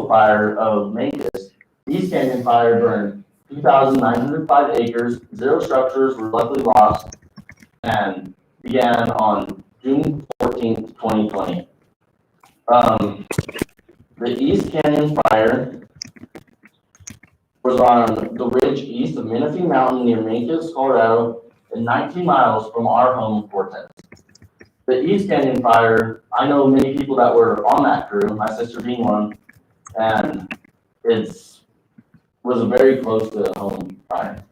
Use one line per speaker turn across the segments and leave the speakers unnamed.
initial fire of Mancos, East Canyon Fire burned 2,905 acres, 0 structures were luckily lost, and began on June 14th, 2020. The East Canyon Fire was on the ridge east of Menifee Mountain near Mancos, Colorado, and 19 miles from our home, Cortez. The East Canyon Fire, I know many people that were on that crew, my sister being one, and was a very close to home fire.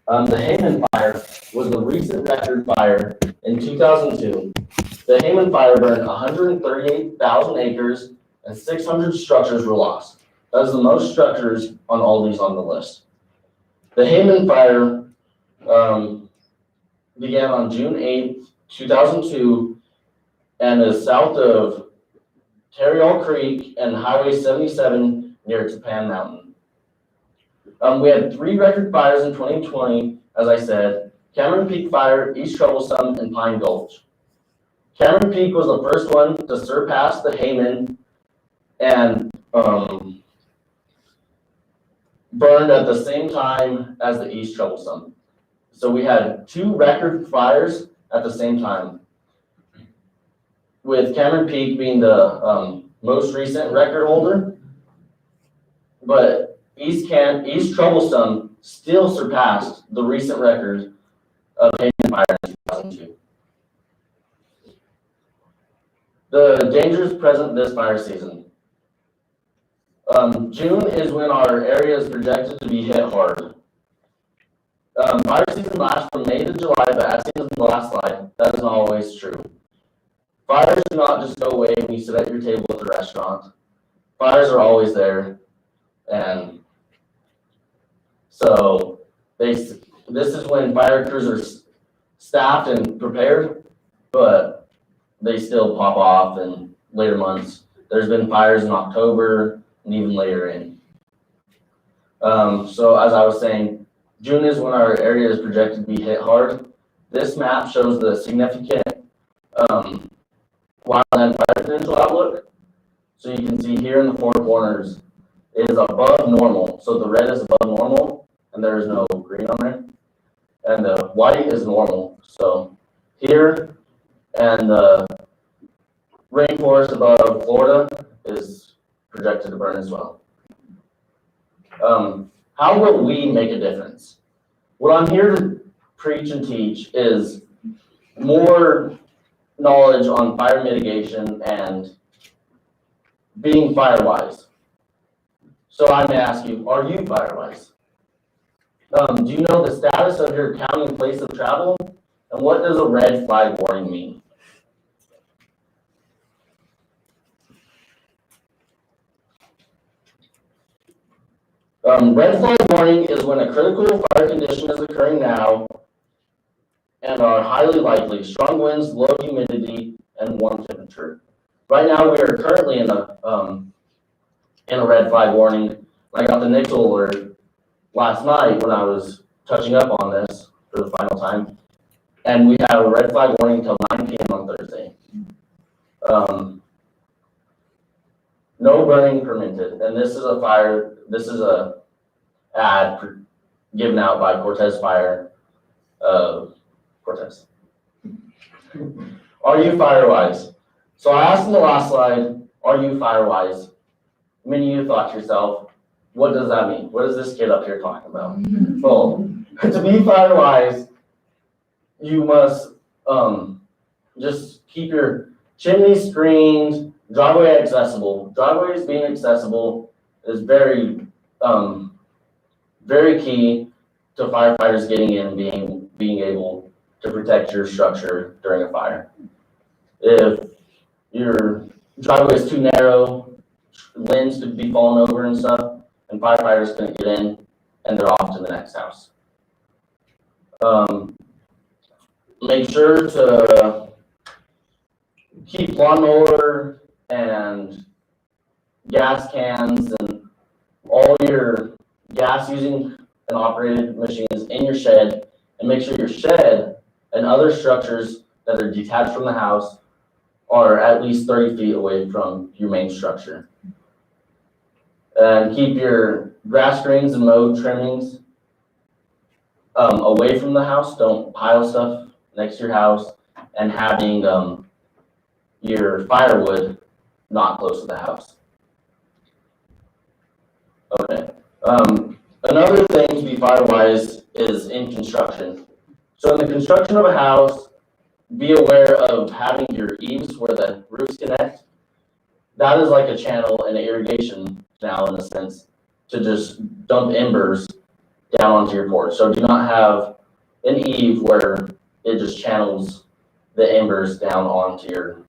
The Hayman Fire was the recent record fire in 2002. The Hayman Fire burned 138,000 acres and 600 structures were lost. That is the most structures on all these on the list. The Hayman Fire began on June 8th, 2002, and is south of Tarryall Creek and Highway 77 near Tapan Mountain. We had 3 record fires in 2020, as I said: Cameron Peak Fire, East Troublesome, and Pine Gulch. Cameron Peak was the first one to surpass the Hayman and burned at the same time as the East Troublesome. So we had 2 record fires at the same time, with Cameron Peak being the most recent record holder, but East Troublesome still surpassed the recent record of Hayman Fire in 2002. The dangers present this fire season. June is when our area is projected to be hit hard. Fire season lasts from May to July, but as seen in the last slide, that is not always true. Fires do not just go away when you sit at your table at the restaurant. Fires are always there, and so this is when fire crews are staffed and prepared, but they still pop off in later months. There's been fires in October and even later in. So as I was saying, June is when our area is projected to be hit hard. This map shows the significant wildland fire potential outlook. So you can see here in the 4 corners, it is above normal. So the red is above normal, and there is no green on there. And the white is normal. So here, and the rainforest above Florida is projected to burn as well. How will we make a difference? What I'm here to preach and teach is more knowledge on fire mitigation and being fire-wise. So I may ask you, are you fire-wise? Do you know the status of your county and place of travel? And what does a red flag warning mean? Red flag warning is when a critical fire condition is occurring now and are highly likely: strong winds, low humidity, and warm temperature. Right now, we are currently in a red flag warning. I got the NICS alert last night when I was touching up on this for the final time, and we have a red flag warning until 9 p.m. on Thursday. No burning permitted, and this is a ad given out by Cortez Fire. Cortez. Are you fire-wise? So I asked in the last slide, are you fire-wise? Many of you thought to yourself, what does that mean? What is this kid up here talking about? Well, to be fire-wise, you must just keep your chimney screened, driveway accessible. Driveways being accessible is very, very key to firefighters getting in and being able to protect your structure during a fire. If your driveway is too narrow, limbs could be falling over and stuff, and firefighters couldn't get in, and they're off to the next house. Make sure to keep lawnmower and gas cans and all your gas using and operated machines in your shed, and make sure your shed and other structures that are detached from the house are at least 30 feet away from your main structure. And keep your grass greens and mow trimmings away from the house. Don't pile stuff next to your house, and having your firewood not close to the house. Okay. Another thing to be fire wise is in construction. So in the construction of a house, be aware of having your eaves where the roofs connect. That is like a channel, an irrigation canal in a sense, to just dump embers down onto your porch. So do not have an eave where it just channels the embers down onto your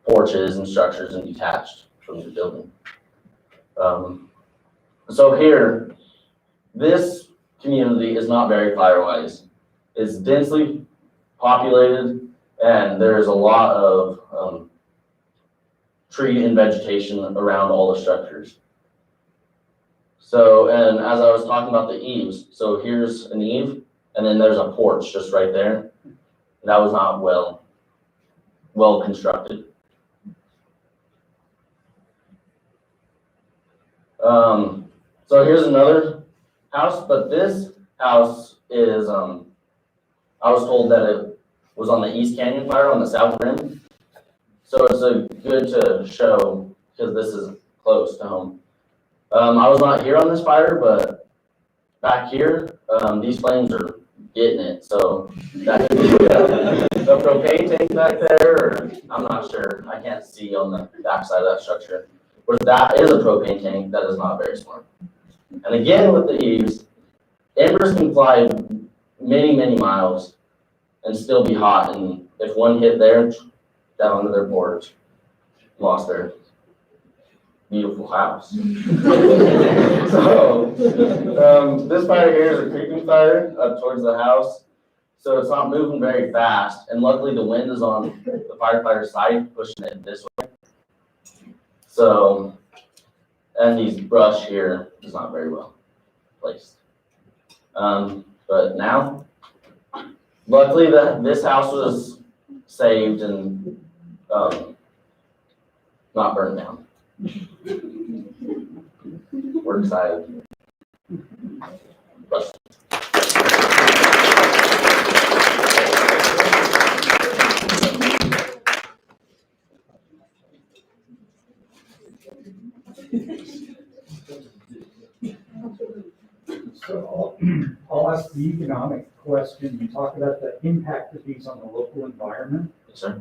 porches and structures and detached from your building. So here, this community is not very fire-wise. It's densely populated, and there's a lot of tree and vegetation around all the structures. So, and as I was talking about the eaves, so here's an eave, and then there's a porch just right there. That was not well constructed. So here's another house, but this house is, I was told that it was on the East Canyon Fire on the south rim. So it's good to show, because this is close to home. I was not here on this fire, but back here, these flames are getting it. So that could be the propane tank back there, or I'm not sure. I can't see on the back side of that structure. But that is a propane tank, that is not very smart. And again, with the eaves, embers can fly many, many miles and still be hot. And if one hit there, down onto their porch, lost their beautiful house. So, this fire here is a creeping fire up towards the house. So it's not moving very fast. And luckily the wind is on the firefighter's side, pushing it this way. So, and these brush here is not very well placed. But now, luckily this house was saved and not burned down. We're excited.
So I'll ask the economic question. You talk about the impact of these on the local environment.
Yes, sir.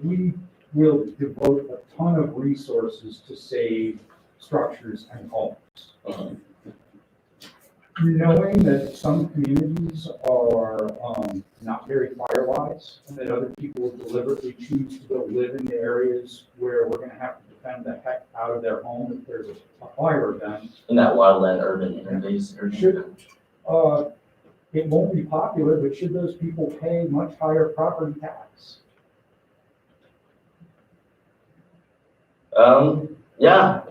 We will devote a ton of resources to save structures and homes.
Mhm.
Knowing that some communities are not very fire-wise, and that other people deliberately choose to go live in the areas where we're gonna have to defend the heck out of their home if there's a fire event.
In that wildland urban interface.
It won't be popular, but should those people pay much higher property tax?
Yeah,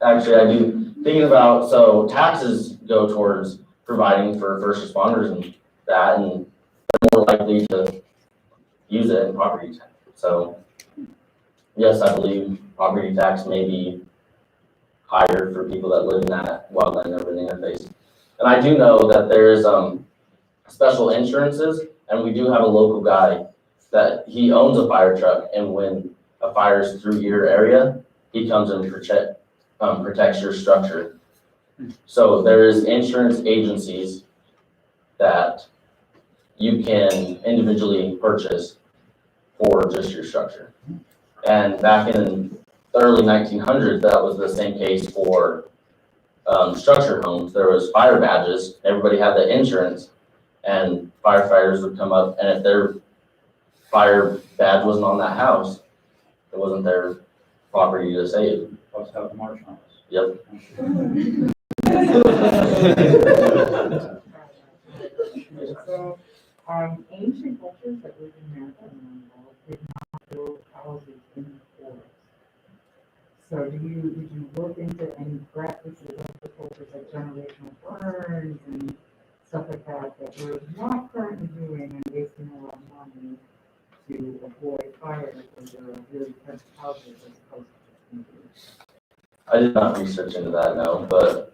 actually I do. Thinking about, so taxes go towards providing for first responders and that, and they're more likely to use it in property tax. So yes, I believe property tax may be higher for people that live in that wildland urban interface. And I do know that there's special insurances, and we do have a local guy that he owns a fire truck, and when a fire is through your area, he comes and protects your structure. So there is insurance agencies that you can individually purchase for just your structure. And back in the early 1900s, that was the same case for structure homes. There was fire badges. Everybody had the insurance, and firefighters would come up, and if their fire badge wasn't on that house, it wasn't their property to save.
Bust out the marsh house.
Yep.
So, ancient cultures that lived in America and the world did not build houses in the forest. So did you look into any practices of the cultures like generational burns and stuff like that we're not currently doing and wasting a lot of money to avoid fire because there are really expensive houses as opposed to just
I did not research into that, no, but,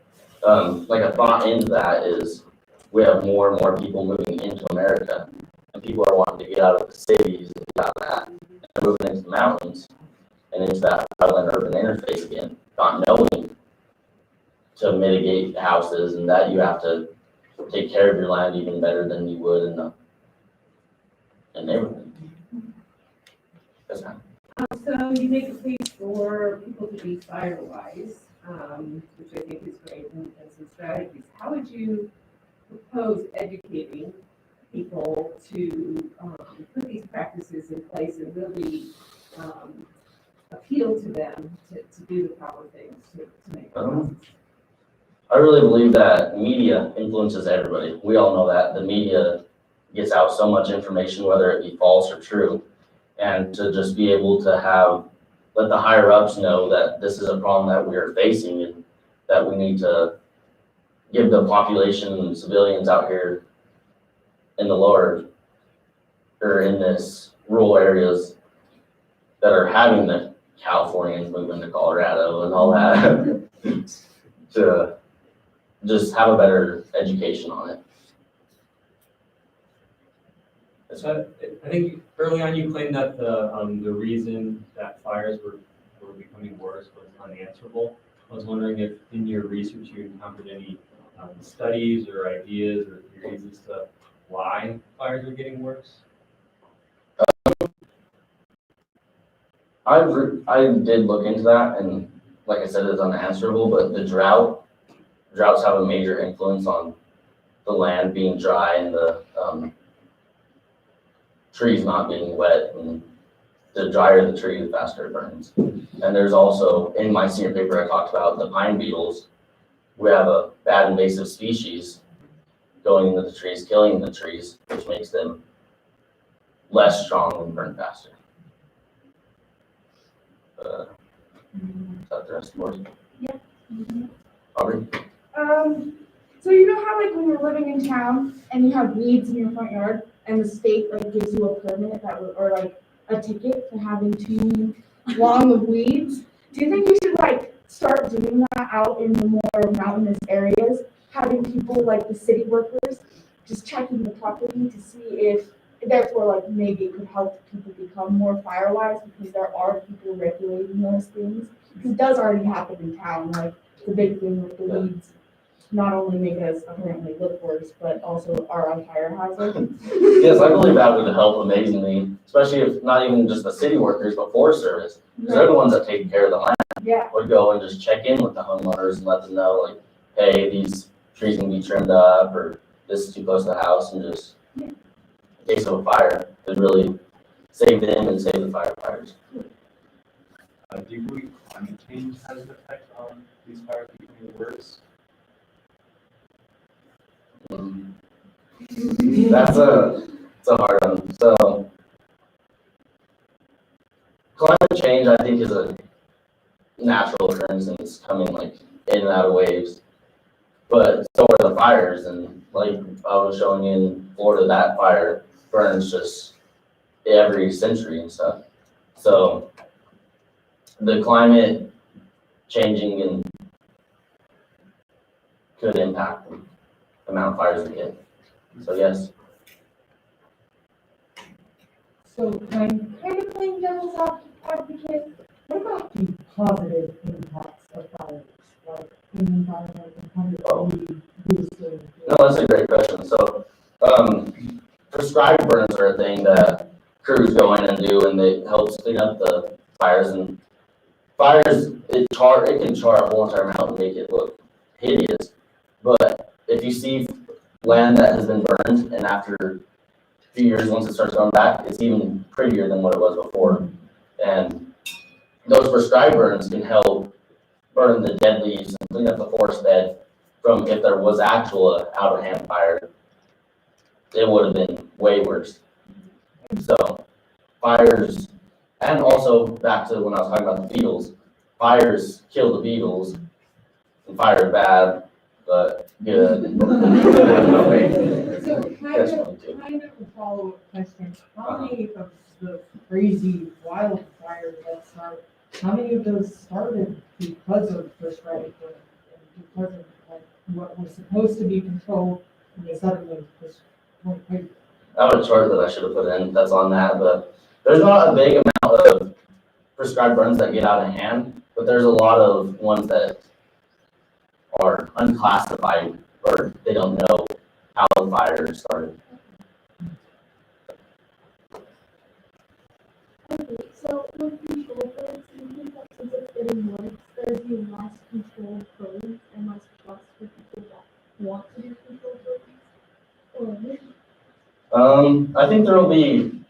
like a thought into that is we have more and more people moving into America. And people are wanting to get out of the cities and get out of that, and moving into the mountains and into that rural and urban interface again, not knowing to mitigate houses and that you have to take care of your land even better than you would in a neighborhood. Yes, ma'am.
So you make a case for people to be fire wise, which I think is great, and some strategies. How would you propose educating people to put these practices in place and really appeal to them to do the proper things to make it?
I really believe that media influences everybody. We all know that. The media gets out so much information, whether it be false or true. And to just be able to let the higher ups know that this is a problem that we are facing and that we need to give the population and civilians out here in the lower, or in this rural areas that are having the Californians move into Colorado and all that, to just have a better education on it.
So I think early on you claimed that the reason that fires were becoming worse was unanswerable. I was wondering if in your research you encountered any studies or ideas or theories as to why fires are getting worse?
I did look into that, and like I said, it's unanswerable, but the droughts have a major influence on the land being dry and the trees not being wet, and the drier the tree, the faster it burns. And there's also, in my senior paper, I talked about the pine beetles. We have a bad invasive species going into the trees, killing the trees, which makes them less strong and burn faster. Is that the rest of the board?
Yeah.
Aubrey?
So you know how like when you're living in town and you have weeds in your front yard and the state like gives you a permit or like a ticket for having too long of weeds? Do you think you should like start doing that out in the more mountainous areas? Having people like the city workers just checking the property to see if, therefore like maybe it could help people become more fire wise because there are people regulating those things. Because it does already happen in town, like the big thing with the weeds not only make us apparently look worse, but also are a fire hazard.
Yes, I believe that would help amazingly, especially if not even just the city workers, but Forest Service. Because they're the ones that take care of the land.
Yeah.
Would go and just check in with the homeowners and let them know, like, hey, these trees can be trimmed up, or this is too close to the house, and just, in case of a fire, it really save them and save the firefighters.
Do you believe climate change has an effect on these fires becoming worse?
That's a hard one. So, climate change, I think, is a natural occurrence and it's coming like in and out of waves. But so are the fires, and like I was showing you in Florida, that fire burns just every century and stuff. So the climate changing and could impact the amount of fires we get. So yes.
So kind of playing devil's advocate, what about the positive impacts of fires, like in the environment and how do we boost
No, that's a great question. So, prescribed burns are a thing that crews go in and do, and it helps clean up the fires. And fires, it can char a whole entire mountain and make it look hideous. But if you see land that has been burned, and after a few years, once it starts going back, it's even prettier than what it was before. And those prescribed burns can help burn the dead leaves and clean up the forest bed from if there was actual out of hand fire. It would have been way worse. So fires, and also back to when I was talking about the beetles, fires kill the beetles, and fire is bad, but good.
So
That's funny too.
kind of a follow-up question, how many of the crazy wildfires that start how many of those started because of first right burn? And because of like what was supposed to be controlled and they suddenly just went crazy?
I have a chart that I should have put in that's on that, but there's not a big amount of prescribed burns that get out of hand, but there's a lot of ones that are unclassified or they don't know how the fire started.
Okay, so with control burns, do you think that since it's getting worse, there's be less controlled burns and less trust for people that want to do controlled burns? Or
I think there will be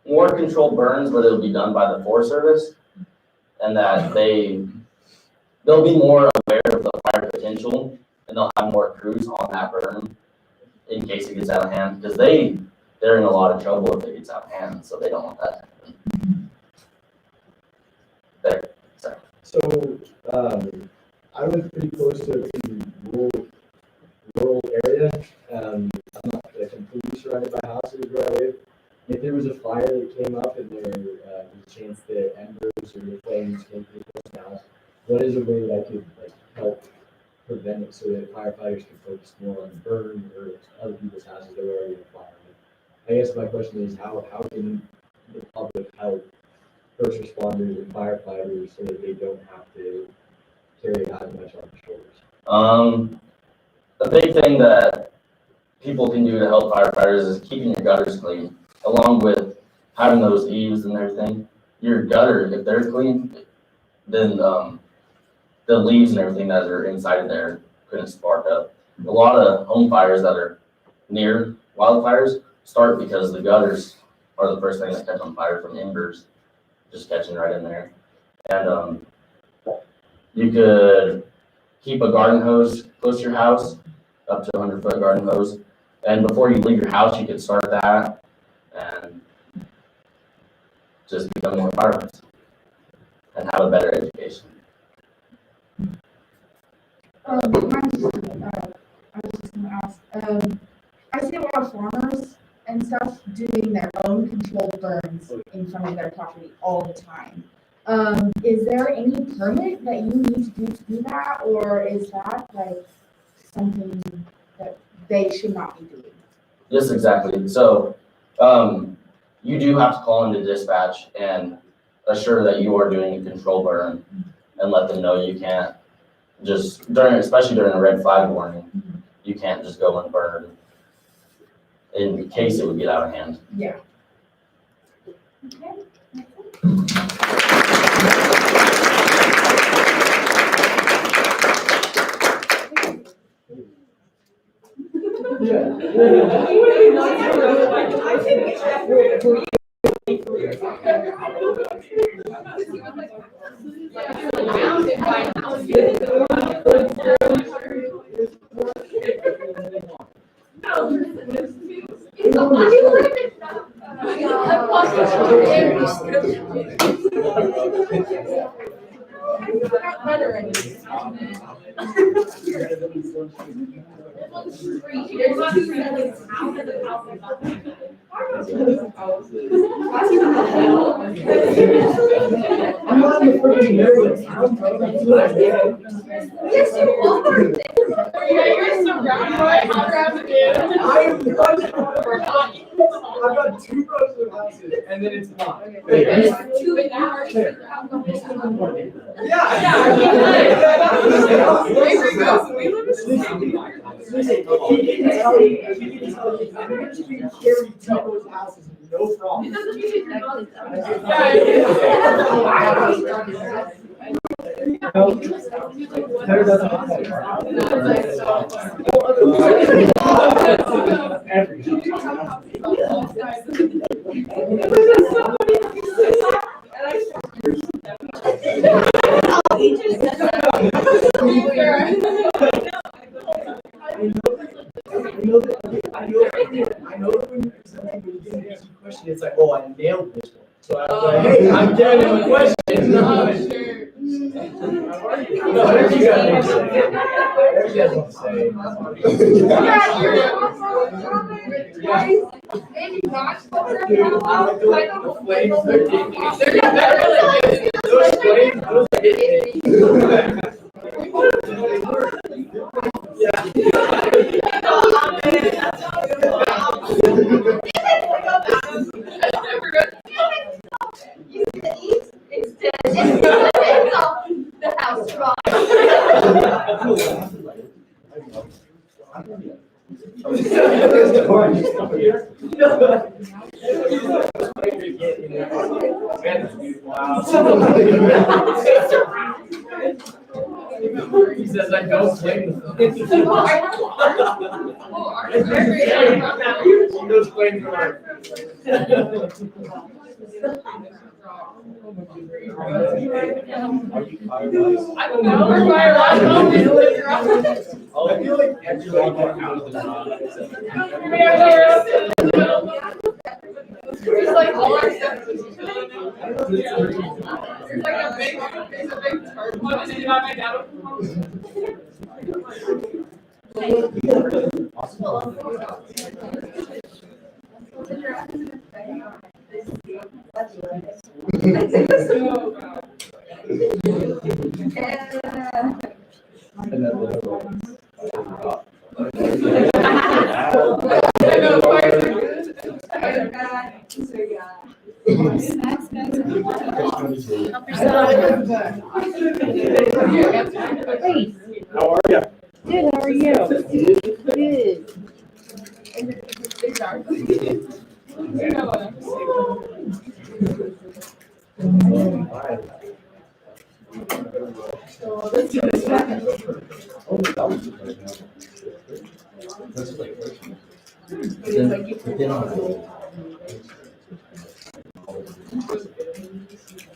more controlled burns, but it'll be done by the Forest Service, and that they'll be more aware of the fire potential, and they'll have more crews on that burn in case it gets out of hand, because they're in a lot of trouble if it gets out of hand, so they don't want that to happen. There, sorry.
So, I live pretty close to a pretty rural area. I'm not like completely surrounded by houses where I live. If there was a fire that came up and there was a chance that embers or the flames came through the house, what is a way that I could like help prevent it so that firefighters can focus more on the burn or other people's houses that are already in fire? I guess my question is how can the public help first responders and firefighters so that they don't have to carry as much on their shoulders?
The big thing that people can do to help firefighters is keeping your gutters clean, along with having those eaves and everything. Your gutter, if they're clean, then the leaves and everything that are inside of there couldn't spark up. A lot of home fires that are near wildfires start because the gutters are the first thing that catch on fire from embers, just catching right in there. And you could keep a garden hose close to your house, up to 100-foot garden hose. And before you leave your house, you could start that and just become more firefighters and have a better education.
I was just gonna ask, I see a lot of farmers and stuff doing their own controlled burns in front of their property all the time. Is there any permit that you need to do that, or is that like something that they should not be doing?
Yes, exactly. So, you do have to call into dispatch and assure that you are doing a control burn and let them know you can't just especially during a red flag warning, you can't just go and burn in case it would get out of hand.
Yeah.
I'm not in the freaking area.
Yes, you are.
Yeah, you're surrounded by houses, dude.
I've got 2 rows of houses, and then it's not.
There's 2 hours.
Listen, he can tell you, I'm going to carry 2 rows of houses, no problem.
It doesn't mean you don't.
I know that when you present when you get an easy question, it's like, oh, I nailed this one. So I was like, hey, I'm giving him a question.
Oh, sure. Yeah, you're maybe not closer to the house, but I don't know.
Those flames, those are getting
You see the east, it's dead. It's off the house rock.
He says I don't blame them. Those flames are.
I don't know. We're
I feel like everybody got out of the
It's like all our stuff is chilling. There's like a big turd one, and then my dad would come home.
How are you?
Good, how are you? Good.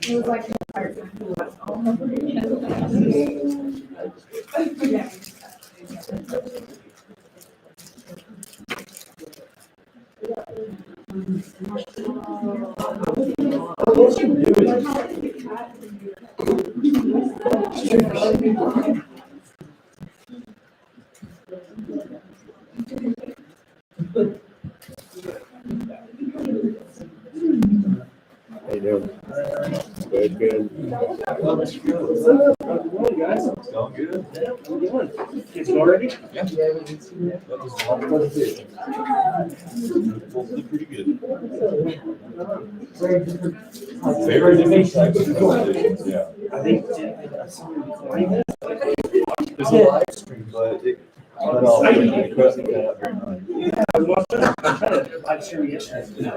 It was like.
How you doing? Good, good.
How's it going, guys? It's going good. Yeah, what are you doing? Kids already? Yeah. That was a long presentation. Hopefully pretty good. Very different types of presentations, yeah. I think there's a live stream, but it. I don't know. The question got up very high. Yeah, I was trying to live stream yesterday.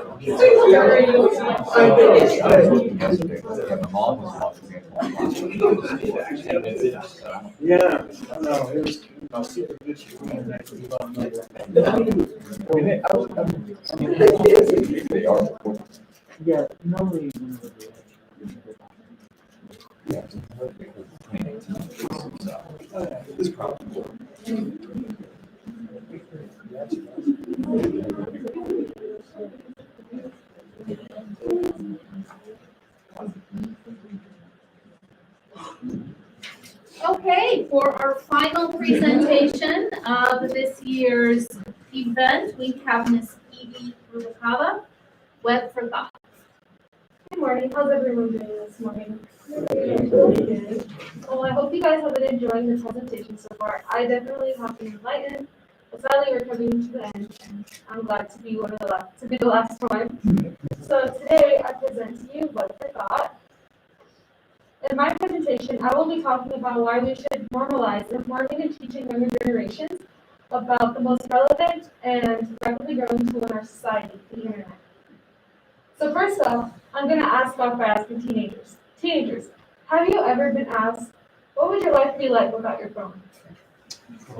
The mom was watching it.
Yeah, I know, it was super good.
They are.
Yeah, normally.
Yeah. This problem.
Okay, for our final presentation of this year's event, we have Miss Evie Rubalcaba, Web for Thought.
Good morning, how's everyone doing this morning?
Well, I hope you guys have been enjoying the presentation so far. I definitely have been enlightened. But sadly, we're coming to the end, and I'm glad to be the last one. So today, I present to you Web for Thought. In my presentation, I will be talking about why we should normalize informing and teaching younger generations about the most relevant and rapidly growing tool in our society, the internet. So first off, I'm going to start by asking teenagers. Teenagers, have you ever been asked, what would your life be like without your phone?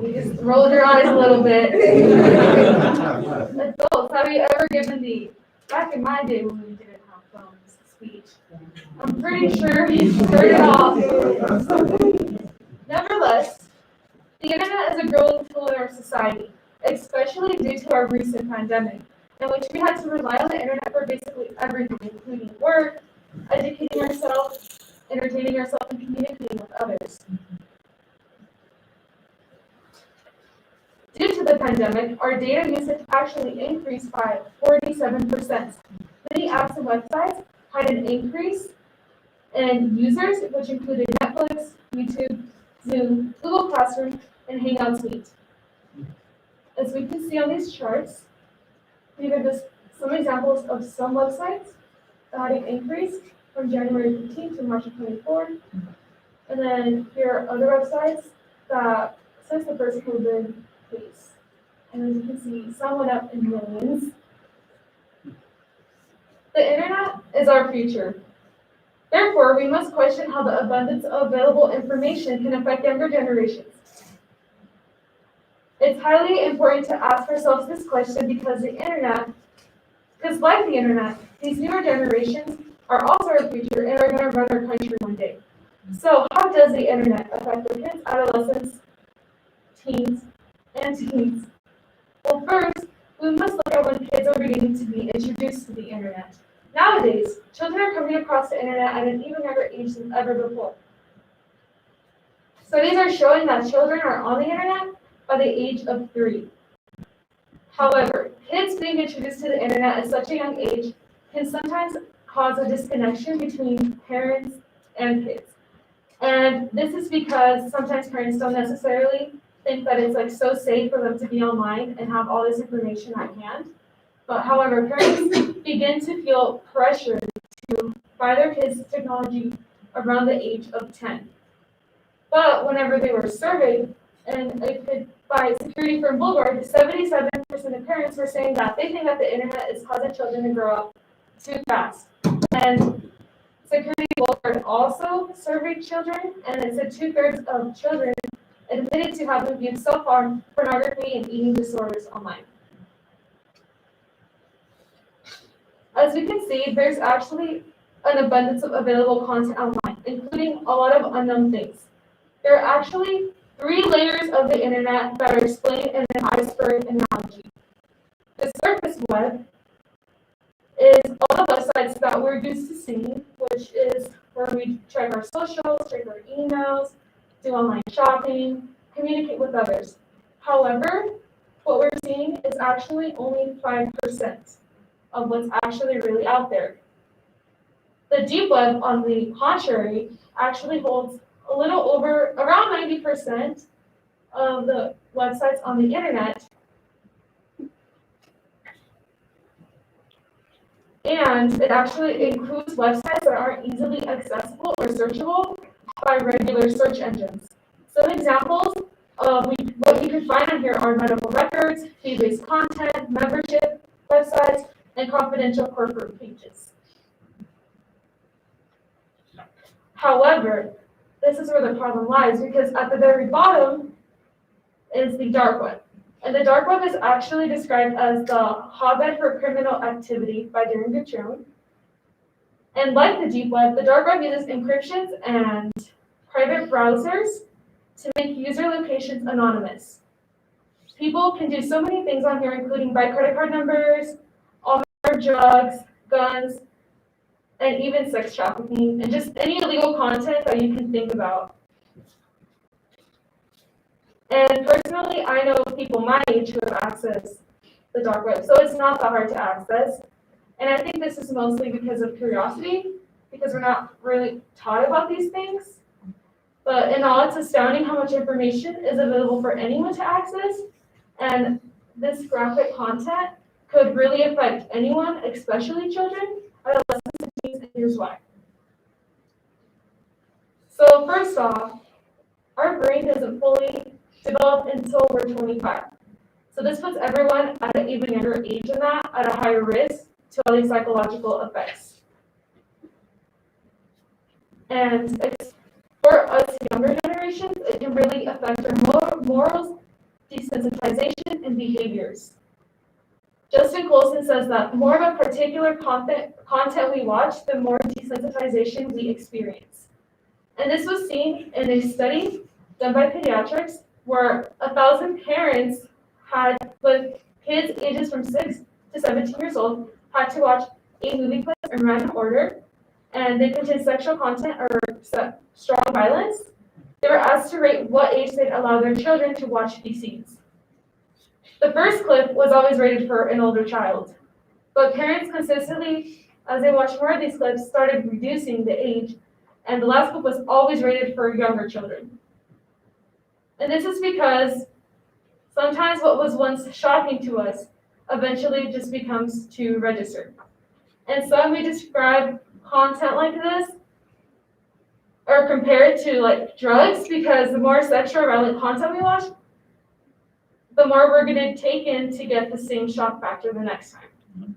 You just rolled your eyes a little bit. Adults, have you ever given the, back in my day when we didn't have phones, speech? I'm pretty sure we've heard it all. Nevertheless, the internet is a growing tool in our society, especially due to our recent pandemic, in which we had to rely on the internet for basically everything, including work, educating ourselves, entertaining ourselves, and communicating with others. pandemic, our data usage actually increased by 47%. Many apps and websites had an increase in users, which included Netflix, YouTube, Zoom, Google Classroom, and Hangouts Meet. As we can see on these charts, these are just some examples of some websites that had an increase from January 15th to March 24th. And then here are other websites that, since the first COVID case, and as you can see, some went up in millions. The internet is our future. Therefore, we must question how the abundance of available information can affect younger generations. It's highly important to ask ourselves this question because like the internet, these newer generations are also our future and are going to run our country one day. So how does the internet affect our kids, adolescents, teens, and teens? Well, first, we must look at when kids are beginning to be introduced to the internet. Nowadays, children are coming across the internet at an even younger age than ever before. Studies are showing that children are on the internet by the age of 3. However, kids being introduced to the internet at such a young age can sometimes cause a disconnection between parents and kids. And this is because sometimes parents don't necessarily think that it's like so safe for them to be online and have all this information at hand. But however, parents begin to feel pressured to buy their kids technology around the age of 10. But whenever they were surveyed, and by security firm Bulwark, 77% of parents were saying that they think that the internet is causing children to grow up too fast. And Security Bulwark also surveyed children, and it said 2/3 of children admitted to having viewed so far pornography and eating disorders online. As we can see, there's actually an abundance of available content online, including a lot of unknown things. There are actually 3 layers of the internet that are explained in an iceberg analogy. The surface web is all the websites that we're used to seeing, which is where we check our socials, check our emails, do online shopping, communicate with others. However, what we're seeing is actually only 5% of what's actually really out there. The deep web, on the contrary, actually holds a little over around 90% of the websites on the internet. And it actually includes websites that aren't easily accessible or searchable by regular search engines. Some examples of what you can find on here are medical records, fee-based content, membership websites, and confidential corporate pages. However, this is where the problem lies, because at the very bottom is the dark web. And the dark web is actually described as the hotbed for criminal activity by Darren Gutrone. And like the deep web, the dark web uses encryptions and private browsers to make user locations anonymous. People can do so many things on here, including buy credit card numbers, all manner of drugs, guns, and even sex trafficking, and just any illegal content that you can think about. And personally, I know people my age who have accessed the dark web, so it's not that hard to access. And I think this is mostly because of curiosity, because we're not really taught about these things. But in all, it's astounding how much information is available for anyone to access, and this graphic content could really affect anyone, especially children, adolescents, and teens, and here's why. So first off, our brain doesn't fully develop until we're 25. So this puts everyone at an even younger age than that at a higher risk to all these psychological effects. And for us younger generations, it can really affect our morals, desensitization, and behaviors. Justin Colson says that the more of a particular content we watch, the more desensitization we experience. And this was seen in a study done by pediatrics where 1,000 parents with kids ages from 6 to 17 years old had to watch 8 movie clips in random order, and they contained sexual content or strong violence. They were asked to rate what age they'd allow their children to watch these scenes. The first clip was always rated for an older child, but parents consistently, as they watched more of these clips, started reducing the age, and the last clip was always rated for younger children. And this is because sometimes what was once shocking to us eventually just becomes too registered. And some may describe content like this or compare it to like drugs, because the more sexual violent content we watch, the more we're going to take in to get the same shock factor the next time.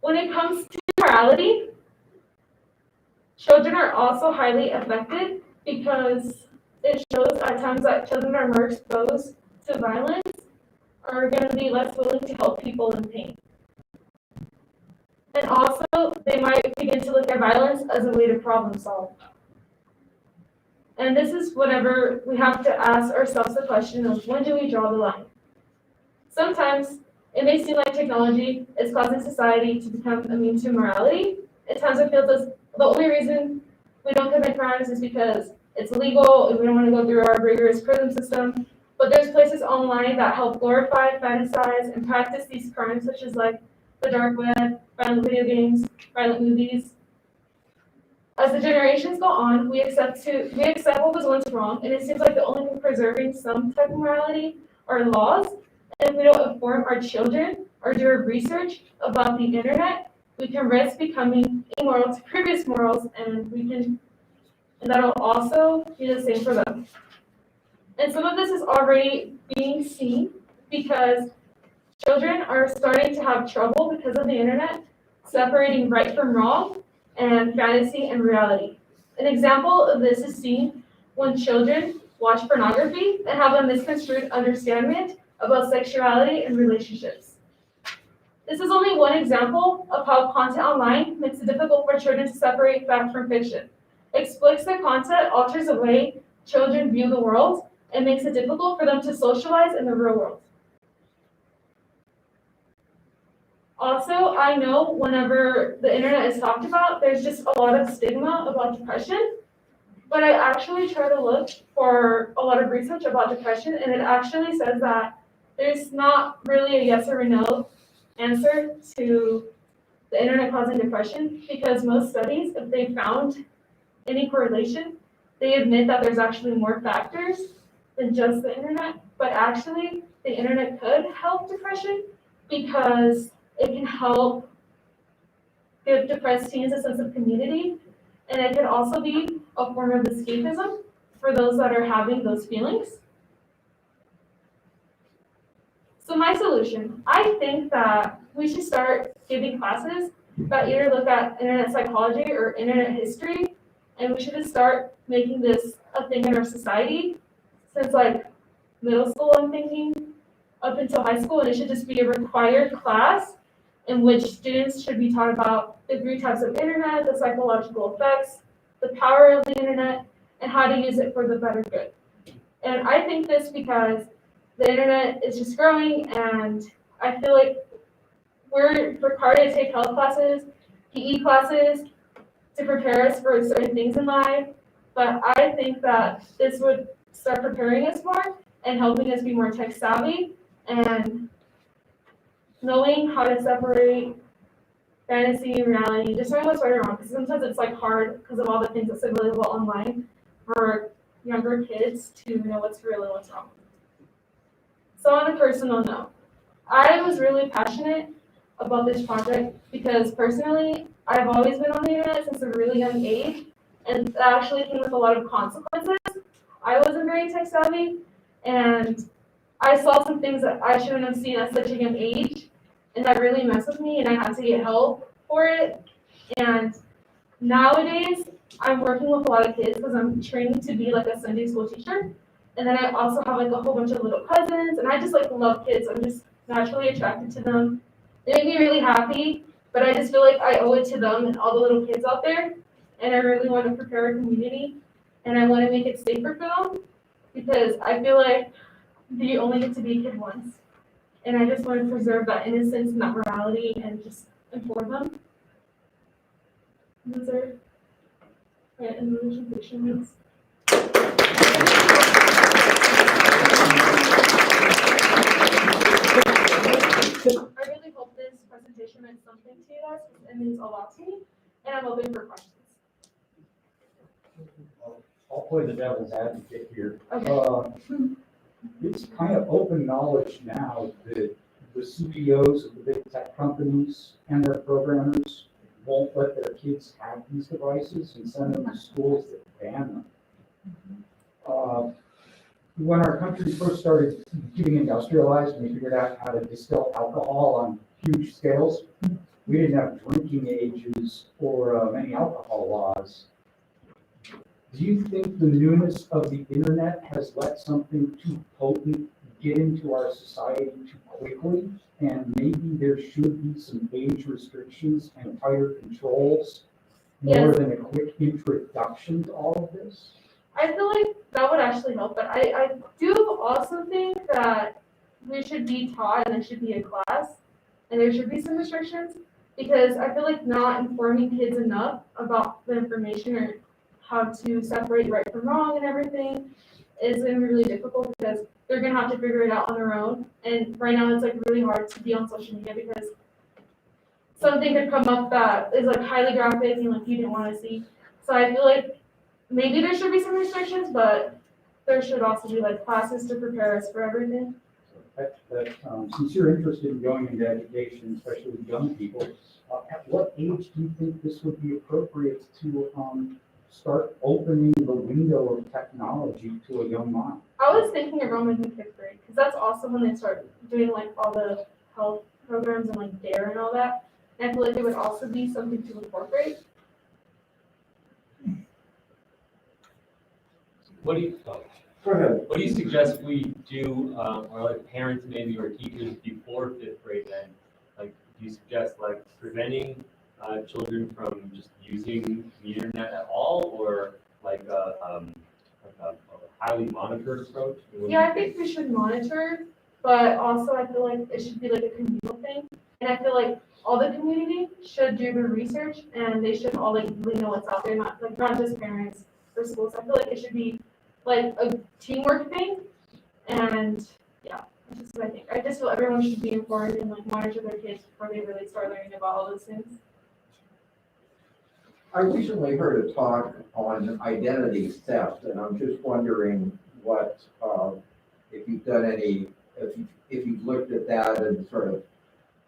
When it comes to morality, children are also highly affected because it shows at times that children are more exposed to violence, are going to be less willing to help people in pain. And also, they might begin to look at violence as a way to problem solve. And this is whenever we have to ask ourselves the question of, when do we draw the line? Sometimes it may seem like technology is causing society to become immune to morality. At times it feels as the only reason we don't commit crimes is because it's illegal and we don't want to go through our rigorous prison system. But there's places online that help glorify, fantasize, and practice these crimes, such as like the dark web, violent video games, violent movies. As the generations go on, we accept what was once wrong, and it seems like the only thing preserving some type of morality are laws. And if we don't inform our children or do research about the internet, we can risk becoming immoral to previous morals, and that'll also be the same for them. And some of this is already being seen because children are starting to have trouble because of the internet, separating right from wrong and fantasy and reality. An example of this is seen when children watch pornography and have a misconstrued understanding about sexuality and relationships. This is only one example of how content online makes it difficult for children to separate fact from fiction. Explicit content alters the way children view the world and makes it difficult for them to socialize in the real world. Also, I know whenever the internet is talked about, there's just a lot of stigma about depression, but I actually try to look for a lot of research about depression, and it actually says that there's not really a yes or a no answer to the internet causing depression, because most studies, if they found any correlation, they admit that there's actually more factors than just the internet, but actually the internet could help depression because it can help give depressed teens a sense of community, and it can also be a form of escapism for those that are having those feelings. So my solution, I think that we should start giving classes that either look at internet psychology or internet history, and we should just start making this a thing in our society since like middle school, I'm thinking, up until high school, and it should just be a required class in which students should be taught about the 3 types of internet, the psychological effects, the power of the internet, and how to use it for the better good. And I think this because the internet is just growing, and I feel like we're required to take health classes, PE classes, to prepare us for certain things in life, but I think that this would start preparing us more and helping us be more tech savvy and knowing how to separate fantasy and reality, just knowing what's right or wrong, because sometimes it's like hard because of all the things that's available online for younger kids to know what's real and what's wrong. So on a personal note, I was really passionate about this project because personally, I've always been on the internet since a really young age, and that actually came with a lot of consequences. I wasn't very tech savvy, and I saw some things that I shouldn't have seen at such a young age, and that really messed with me, and I had to get help for it. And nowadays, I'm working with a lot of kids because I'm training to be like a Sunday school teacher. And then I also have like a whole bunch of little cousins, and I just like love kids. I'm just naturally attracted to them. They make me really happy, but I just feel like I owe it to them and all the little kids out there. And I really want to prepare our community, and I want to make it safer for them because I feel like you only get to be a kid once. And I just want to preserve that innocence and that morality and just inform them. Those are my presentation. I really hope this presentation meant something to you guys. It means a lot to me, and I'm open for questions.
I'll play the devil's advocate here.
Okay.
It's kind of open knowledge now that the CEOs of the big tech companies and their programmers won't let their kids have these devices and send them to schools that ban them. When our country first started getting industrialized and we figured out how to distill alcohol on huge scales, we didn't have drinking ages or many alcohol laws. Do you think the newness of the internet has let something too potent get into our society too quickly? And maybe there should be some age restrictions and tighter controls more than a quick introduction to all of this?
I feel like that would actually help, but I do also think that we should be taught and there should be a class and there should be some restrictions, because I feel like not informing kids enough about the information or how to separate right from wrong and everything is going to be really difficult, because they're going to have to figure it out on their own. And right now it's like really hard to be on social media because something could come up that is like highly graphic and like you didn't want to see. So I feel like maybe there should be some restrictions, but there should also be like classes to prepare us for everything.
Since you're interested in going into education, especially with young people, at what age do you think this would be appropriate to start opening the window of technology to a young mind?
I was thinking around like in 5th grade, because that's also when they start doing like all the health programs and like DARE and all that. And I feel like it would also be something to incorporate.
What do you,
Go ahead.
what do you suggest we do, or like parents maybe or teachers before 5th grade then? Like, do you suggest like preventing children from just using the internet at all, or like a highly monitored approach?
Yeah, I think we should monitor, but also I feel like it should be like a communal thing. And I feel like all the community should do the research and they should all like really know what's out there, not just parents or schools. I feel like it should be like a teamwork thing. And yeah, that's just what I think. I just feel everyone should be informed and like monitor their kids before they really start learning about all those things.
I recently heard a talk on identity theft, and I'm just wondering what, if you've done any, if you've looked at that and sort of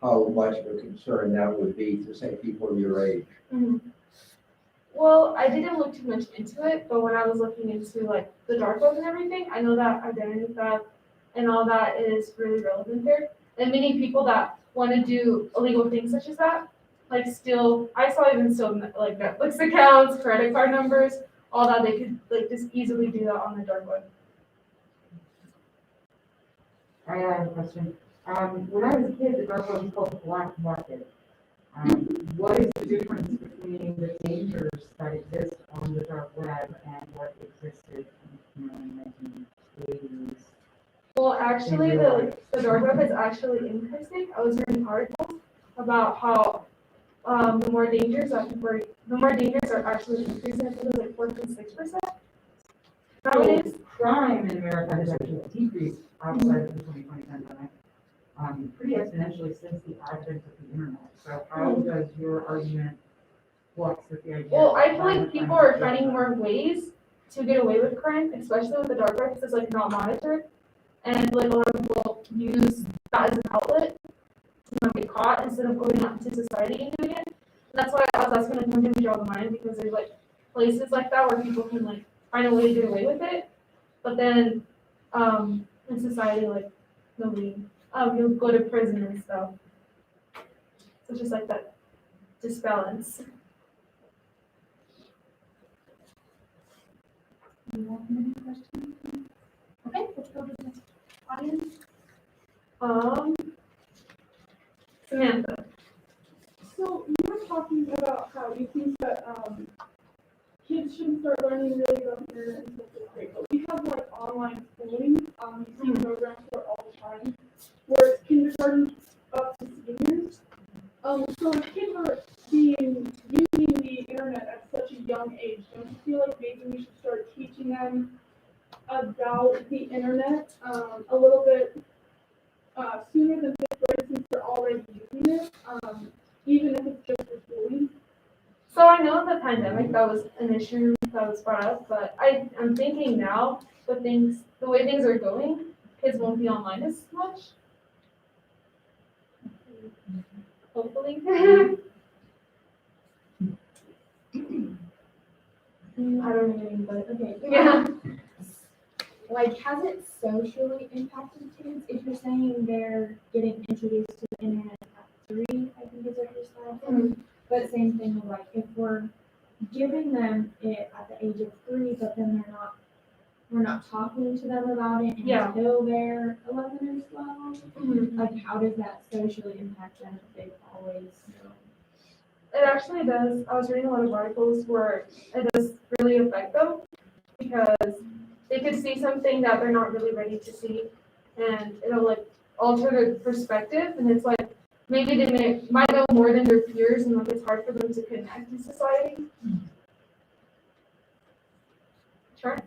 how much of a concern that would be to say people your age.
Mm-hmm. Well, I didn't look too much into it, but when I was looking into like the dark web and everything, I know that identity theft and all that is really relevant there. And many people that want to do illegal things such as that, like steal, I saw even steal like Netflix accounts, credit card numbers, all that, they could like just easily do that on the dark web.
I have a question. When I was a kid, the dark web was called the black market. What is the difference between the dangers that exist on the dark web and what existed in the 1980s?
Well, actually, the dark web is actually increasing. I was reading articles about how the more dangers are actually increasing. I think it was like 4.6%. Nowadays,
Crime in America has actually decreased outside of the 2020 pandemic pretty exponentially since the advent of the internet. So how does your argument flux with the idea?
well, I feel like people are finding more ways to get away with crime, especially with the dark web, because it's like not monitored, and like a lot of people use that as an outlet to not get caught instead of going out into society and doing it. And that's why I was asking like when can we draw the line, because there's like places like that where people can like find a way to get away with it, but then in society like nobody, you'll go to prison and stuff. So it's just like that disbalance.
Anyone have any questions? Okay, let's go to the next audience.
Samantha.
So you were talking about how you think that kids shouldn't start learning really about the internet until 5th grade, but we have like online schooling. You see programs for all the time, where it's kindergarten up to seniors. So if kids are using the internet at such a young age, don't you feel like maybe we should start teaching them about the internet, a little bit, sooner than fifth grade since they're already using it, even if it's just for schooling?
So I know in the pandemic that was an issue that was brought up, but I'm thinking now with the way things are going, kids won't be online as much. Hopefully.
I don't know, but okay.
Yeah.
Like, has it socially impacted kids? If you're saying they're getting introduced to the internet at 3, I think is what you're saying. But same thing with like, if we're giving them it at the age of 3, but then we're not talking to them about it until they're 11 or 12. Like, how does that socially impact them if they've always known?
It actually does. I was reading a lot of articles where it does really affect them because they could see something that they're not really ready to see, and it'll like alter their perspective. And it's like maybe they might know more than their peers, and like it's hard for them to connect in society. Sure.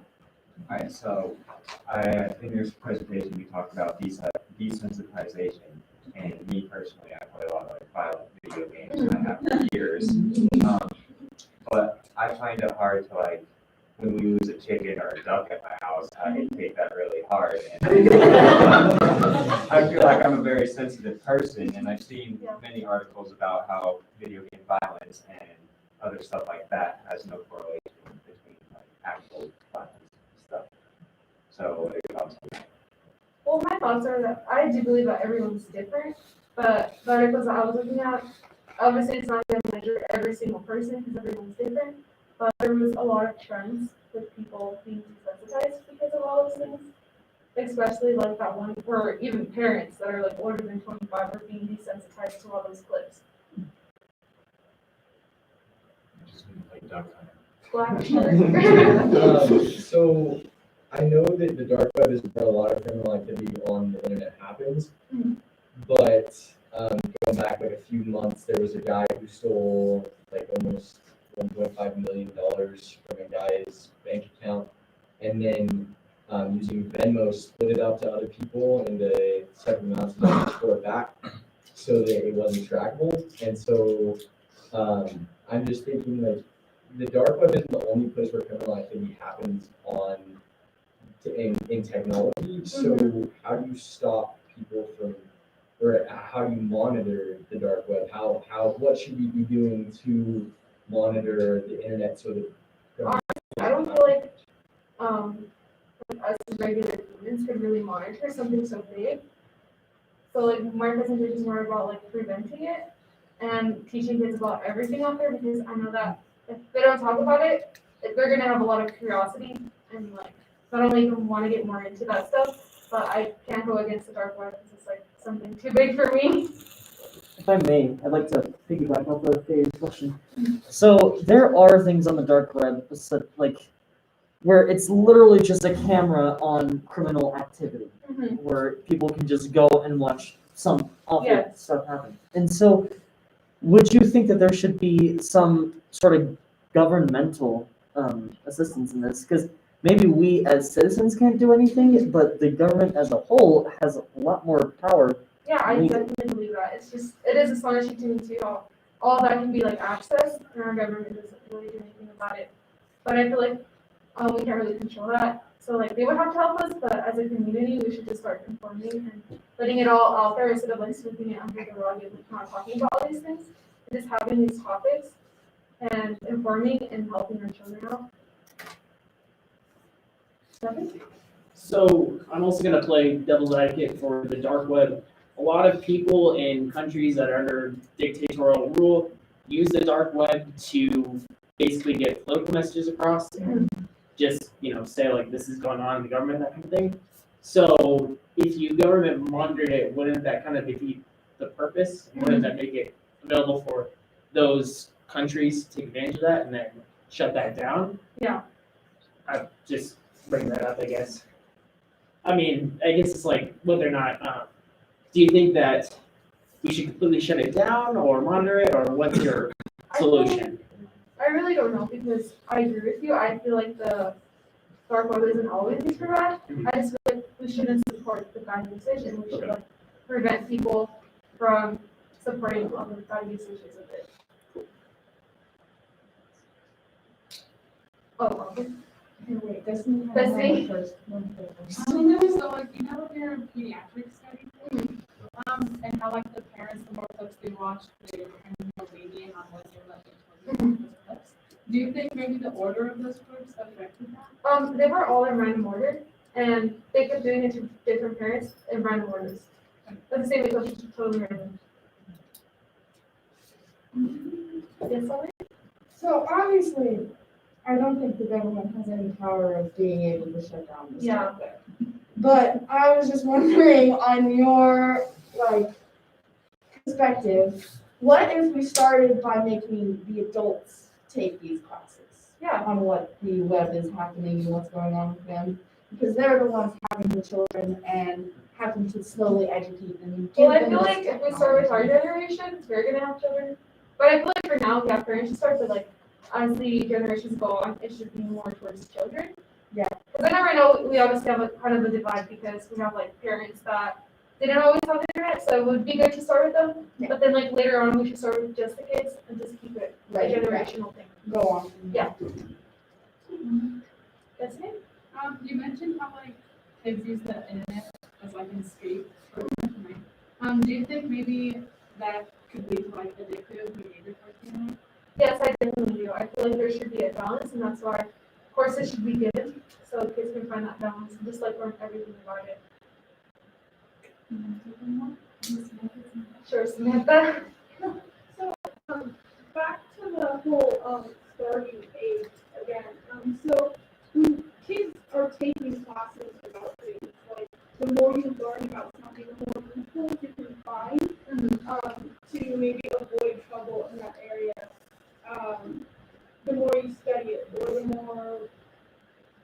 Alright, so in your presentation, you talked about desensitization, and me personally, I play a lot of like violent video games, and I have for years. But I find it hard to like, when we lose a chicken or a duck at my house, I take that really hard. And I feel like I'm a very sensitive person, and I've seen many articles about how video game violence and other stuff like that has no correlation between like actual violence and stuff. So what are your thoughts on that?
Well, my thoughts are that I do believe that everyone's different, but the articles that I was looking at, obviously it's not going to measure every single person because everyone's different, but there was a lot of trends with people being desensitized because of all those things, especially like that one, or even parents that are like older than 25 are being desensitized to all those clips.
Like duck
So I know that the dark web is where a lot of criminal activity on the internet happens, but going back like a few months, there was a guy who stole like almost $1.5 million from a guy's bank account, and then using Venmo split it out to other people in the separate amounts and then store it back so that it wasn't trackable. And so I'm just thinking like the dark web isn't the only place where criminal activity happens in technology. So how do you stop people from, or how do you monitor the dark web? What should we be doing to monitor the internet so that?
I don't feel like us as regular humans could really monitor something so big. So like my presentation is more about like preventing it and teaching kids about everything out there, because I know that if they don't talk about it, they're gonna have a lot of curiosity and like not only want to get more into that stuff, but I can't go against the dark web because it's like something too big for me.
If I may, I'd like to piggyback off of Dave's question. So there are things on the dark web, like where it's literally just a camera on criminal activity, where people can just go and watch some awful stuff happen. And so, would you think that there should be some sort of governmental assistance in this? Because maybe we as citizens can't do anything, but the government as a whole has a lot more power.
Yeah, I definitely believe that. It is astonishing to me too how all that can be like accessed and our government doesn't really do anything about it. But I feel like we can't really control that. So like they would have to help us, but as a community we should just start informing and letting it all out there instead of like sweeping it under the rug and not talking about all these things. And just having these topics and informing and helping our children out.
So I'm also going to play devil's advocate for the dark web. A lot of people in countries that are under dictatorial rule use the dark web to basically get political messages across and just, say like this is going on in the government, that kind of thing. So if you government monitored it, wouldn't that kind of defeat the purpose? Wouldn't that make it available for those countries to take advantage of that and then shut that down?
Yeah.
I just bring that up, I guess. I mean, I guess it's like whether or not, do you think that we should completely shut it down or monitor it, or what's your solution?
I really don't know because I agree with you. I feel like the dark web isn't always used for bad. I just feel like we shouldn't support the bad usage, and we should like prevent people from supporting other bad usages of it. Oh,
Wait, Destiny.
Destiny?
First.
So like, you know, if you're a pediatric study, and how like the parents, the more clips they watch, they kind of more lenient on what they're letting those clips. Do you think maybe the order of those clips affected that?
They were all in random order, and they kept doing it to different parents in random orders. But the same it was just totally random. Yes, Ollie?
So obviously, I don't think the government has any power of being able to shut down this.
Yeah.
topic. But I was just wondering, on your like perspective, what if we started by making the adults take these classes?
Yeah.
On what the web is happening and what's going on with them, because they're the ones having the children and having to slowly educate them. And give
Well, I
them
feel
this
like if we start with our generation, we're gonna have children. But I feel like for now, yeah, parents should start to like, as the generations go on, it should be more towards children.
Yeah.
Because I know right now, we obviously have a kind of a divide because we have like parents that didn't always have the internet, so it would be good to start with them.
Yeah.
But then like later on, we should start with just the kids and just keep it a
Right,
generational thing.
Go on.
Yeah. That's it.
You mentioned how like kids use the internet as like an escape. Do you think maybe that could lead to like addictive behavior towards the internet?
Yes, I definitely do. I feel like there should be a balance, and that's why courses should be given, so kids can find that balance, and just like learn everything about it. Sure, Samantha.
So, back to the whole starting age again. So when kids are taking classes about things, like the more you learn about something, the more loopholes you can find to maybe avoid trouble in that area. The more you study it, or the more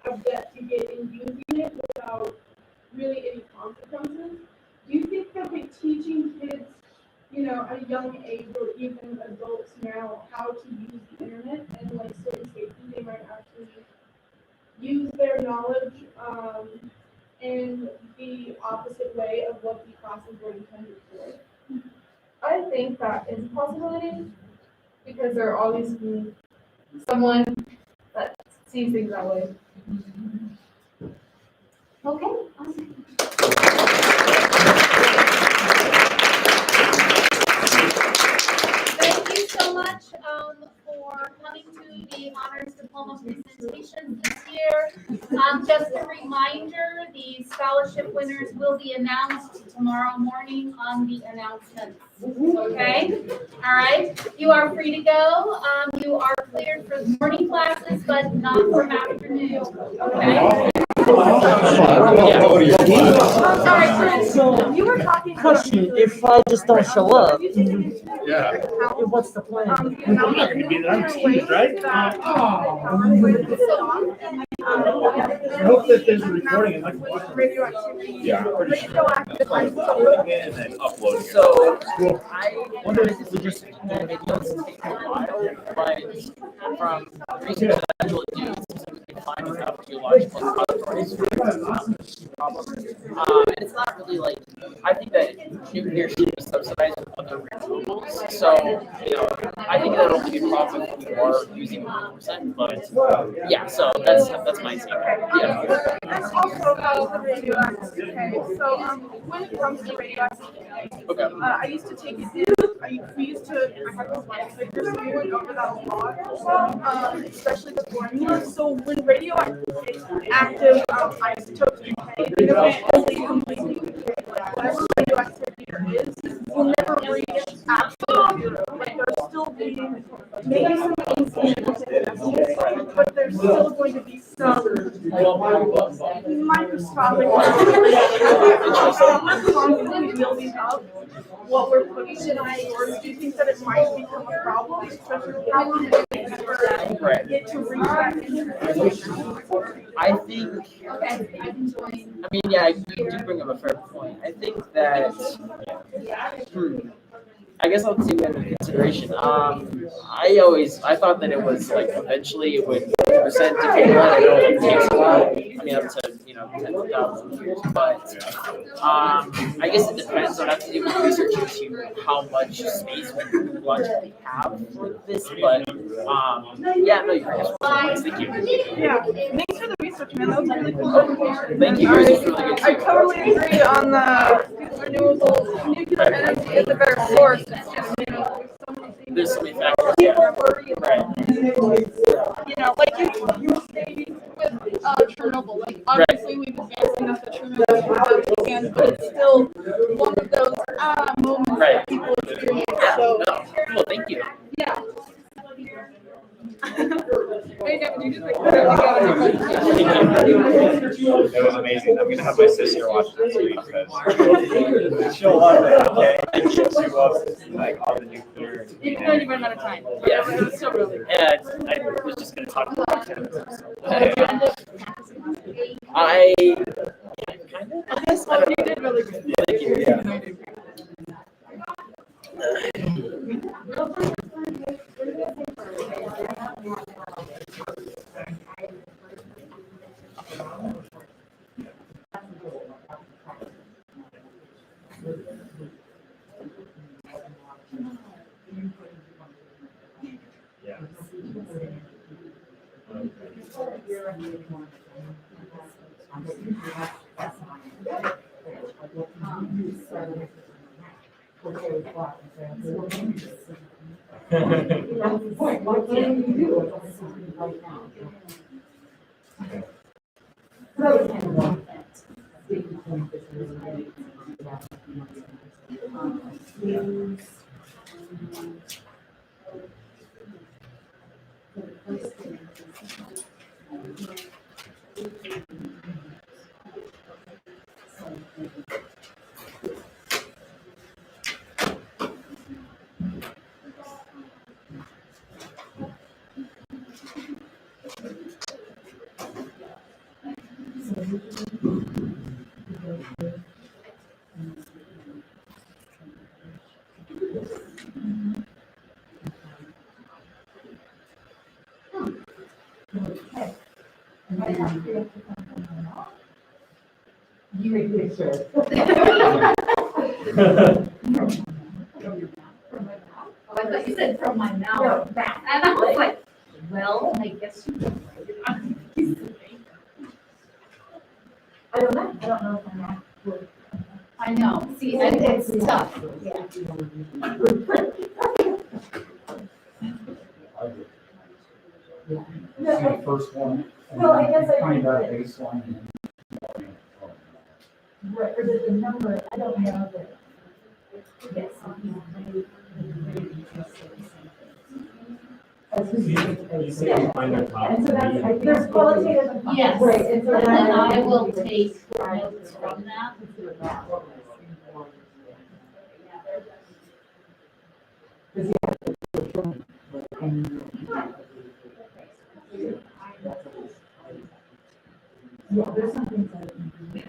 adept you get in using it without really any consequences. Do you think that by teaching kids, you know, at a young age or even adults now how to use the internet and like certain safety, they might actually use their knowledge in the opposite way of what the classes were intended for?
I think that is a possibility because there will always be someone that sees things that way. Okay, awesome.
Thank you so much for coming to the honors diploma presentation this year. Just a reminder, the scholarship winners will be announced tomorrow morning on the announcements. Okay? All right. You are free to go. You are cleared for morning classes, but not for afternoon. Okay?
I'm sorry, Chris.
So,
You were talking.
question, if I just don't show up,
Yeah.
what's the plan?
You're not gonna be there on Tuesday, right? I hope that there's a recording and like watch it. Yeah. pretty sure. Recording it and then uploading it.
So, I wonder if we just, maybe it's taking a while, but from research that I will do, we can find enough geological repositories for it's not really like, I think that nuclear should be subsidized with other renewables, so, you know, I think that'll be a problem if we are using 100%, but, yeah, so that's my take. Yeah.
Also about the radioactive decay. So when it comes to radioactive decay, I used to take it in. We used to. I have this like this. We went over that a lot, especially the formula. So when radioactive isotopes decay, they don't completely decay. Like whatever radioactivity there is will never reach absolute zero. Like there's still being maybe some insignificant, but there's still going to be some microscopic. We're constantly building up what we're putting in the stores. Do you think that it might become a problem, especially how long it takes for it to reach that information?
I think, I mean, yeah, you do bring up a fair point. I think that, I guess I'll take that into consideration. I thought that it was like eventually it would percent decay. I know it takes a while. I mean, up to tens of thousands of years, but I guess it depends. I'd have to do research into how much space we logically have for this. But yeah, no, you're right. Thank you.
Yeah, thanks for the research, man. That was really cool.
Thank you. Yours was really good
I
too.
totally agree on the renewable nuclear energy is a better source.
There's so many factors.
People worry
Right.
Like you stated with Chernobyl, like obviously we've advanced enough that Chernobyl can, but it's still one of those moments
Right.
that people experience.
Yeah.
So
No. Cool. Thank you.
yeah. Hey, Devin, you just like really got it.
It was amazing. I'm gonna have my sister watch this week because she'll love it. Okay, she loves like all the nuclear.
Even though you ran out of time.
Yeah.
It was so really good.
Yeah, I was just gonna talk about it. Kind of. I guess.
Oh, you did really good.
Thank you. Yeah.
You make good sure.
Oh, I thought you said from my mouth. And I was like, well, I guess you can write it on a piece of paper.
I don't know if I'm not.
I know, see, and it's tough, yeah.
The first one. and
Well, I guess I
Find out
think
baseline.
Right, or the number, I don't know that. Yes.
Yeah. Find our top.
And so that's, there's qualitative and.
Yes,
Right,
and
and so
then
that.
I will take notes from that.
Yeah, there's some things that I can do.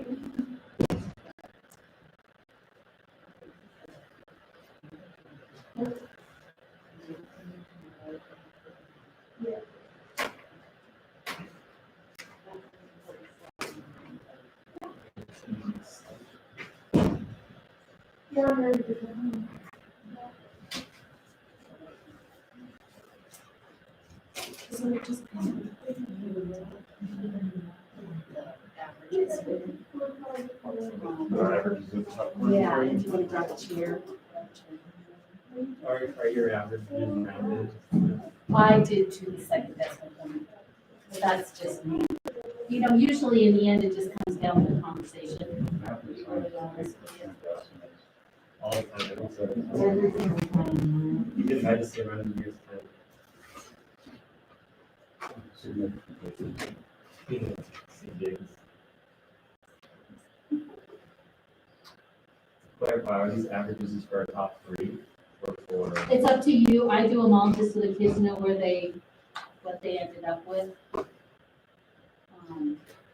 Yeah, I'm ready to go home. So it just
Yeah, and you want to grab a chair?
Are your averages rounded?
I did to the second decimal point. That's just me. You know, usually in the end, it just comes down to conversation. To be really honest with you.
All the time. You didn't have to say around the years 10. Clarify, are these averages just for our top three or for?
It's up to you. I do them all just so the kids know what they ended up with.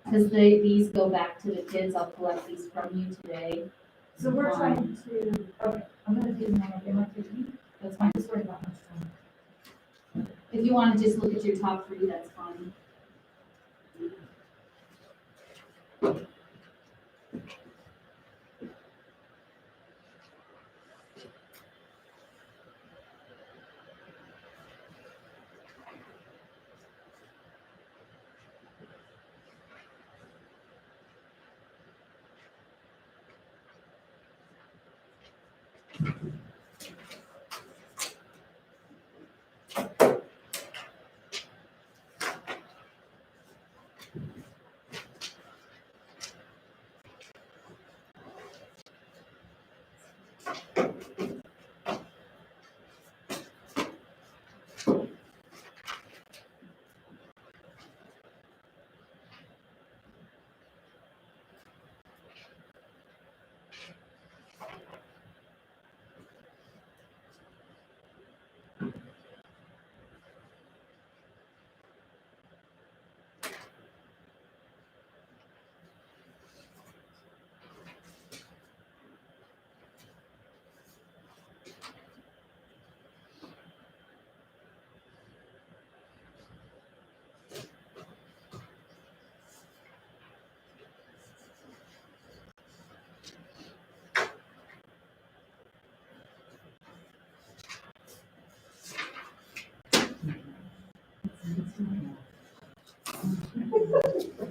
Because these go back to the kids. I'll collect these from you today.
So we're trying to, okay, I'm gonna do my technique. That's fine, just worry about next time.
If you want to just look at your top three, that's fine.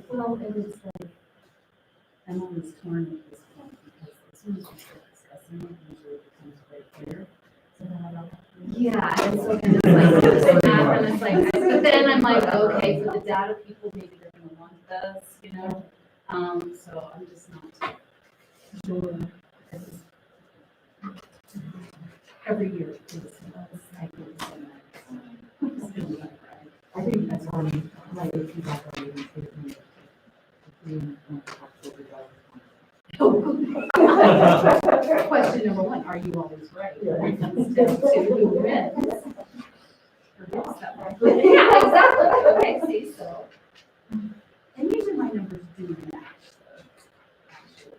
Well, and it's like, I'm always torn at this point, because as soon as we start discussing it, usually it becomes very clear. So then I don't.
Yeah, and so then it's like, and it's like, but then I'm like, okay, for the data people, maybe they're gonna want this, you know? So I'm just not sure.
Every year, it's cycles and I think that's one, like, if you got the meeting,
Question number one, are you always right? When it comes down to who wins? Or gets that right? Yeah, exactly, okay, see, so. And usually my numbers do match, so, actually.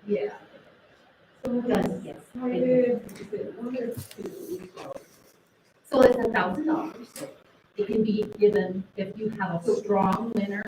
Yeah. So that's, yes. So it's $1,000. It can be given if you have a strong winner